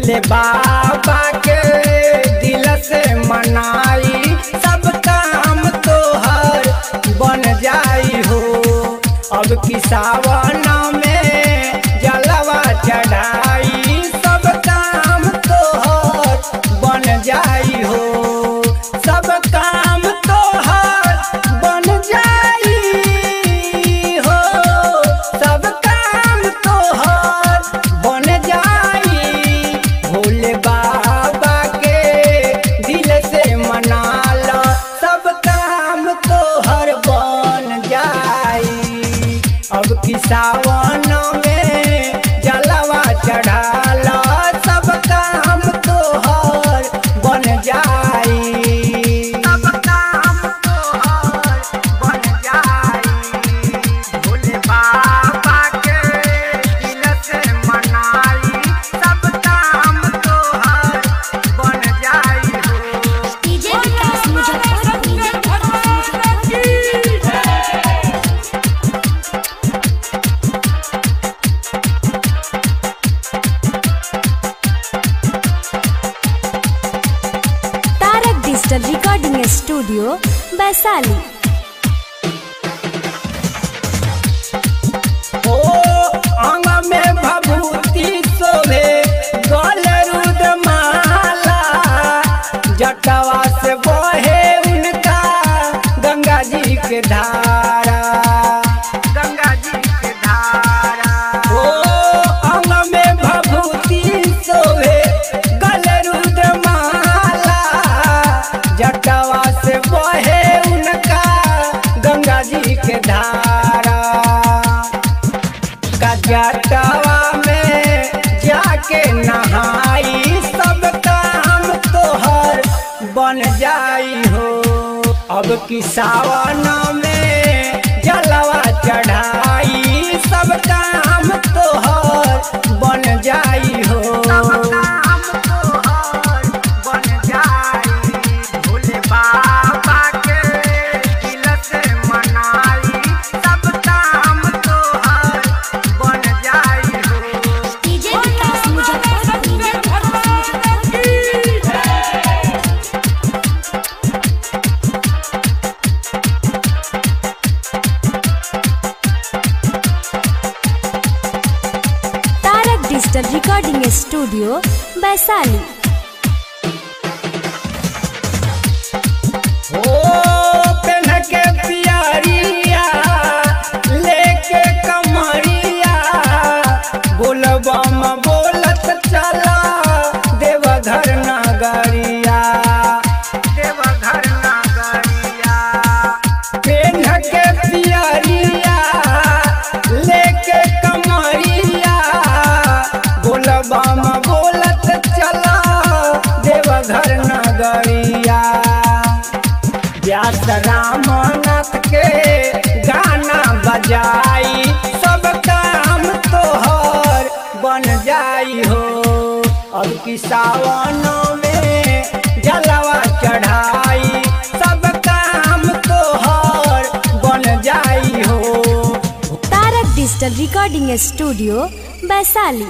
भोले बाबा के दिल से मनाई, सब काम तोहर बन जाई हो। अब की सावन में जलवा चढ़ाई, सब काम तोहर बन जाई हो। सब काम तोहर बन जाई हो, सब काम तोहर बन जाई। भोले बाबा के दिल से मना लो, सब काम तोहर बन जाई। अब की सावन में जलवा चढ़ा लो, सब काम तोहर बन जाई। सब काम तोहर बन जाई। भोले बाबा के दिल से मनाई, सब काम तोहर बन जाई हो। डीजे विकास तारक डिजिटल रिकॉर्डिंग स्टूडियो वैशाली। ओ अंग में भभूति शोभे, गल रुद्रमाला, जटवा से बहे उनका गंगा जी के धारा। गंगा जी के धारा। ओ अंग में भभूति शोभे, गल रुद्रमाला, जटवा से बहे उनका गंगा जी के धारा। जटवा में जाके नहाई, सब काम तोहर बन जाई हो। अब की सावन में जलवा चढ़ाई, सब काम तोहर बन जाई हो। सब काम तोहर बन जाई। भोले बाबा के दिल से मनाई, सब काम तोहर बन जाई हो। डीजे विकास तारक डिजिटल रिकॉर्डिंग स्टूडियो वैशाली। ओ पेन के पियरिया लेके कमरिया, बोलबम बोलत चला देवघर नगरिया। देवघर नगरिया। पेन के पियरिया लेके कमरिया, बोलबम बोलत चला देवघर नगरिया। व्यास रामनाथ के गाना बजाई, सब काम तोहर बन जाई हो। अब की सावन में जलवा चढ़ाई, सब काम तोहर बन जाई हो। तारक डिजिटल रिकॉर्डिंग स्टूडियो वैशाली।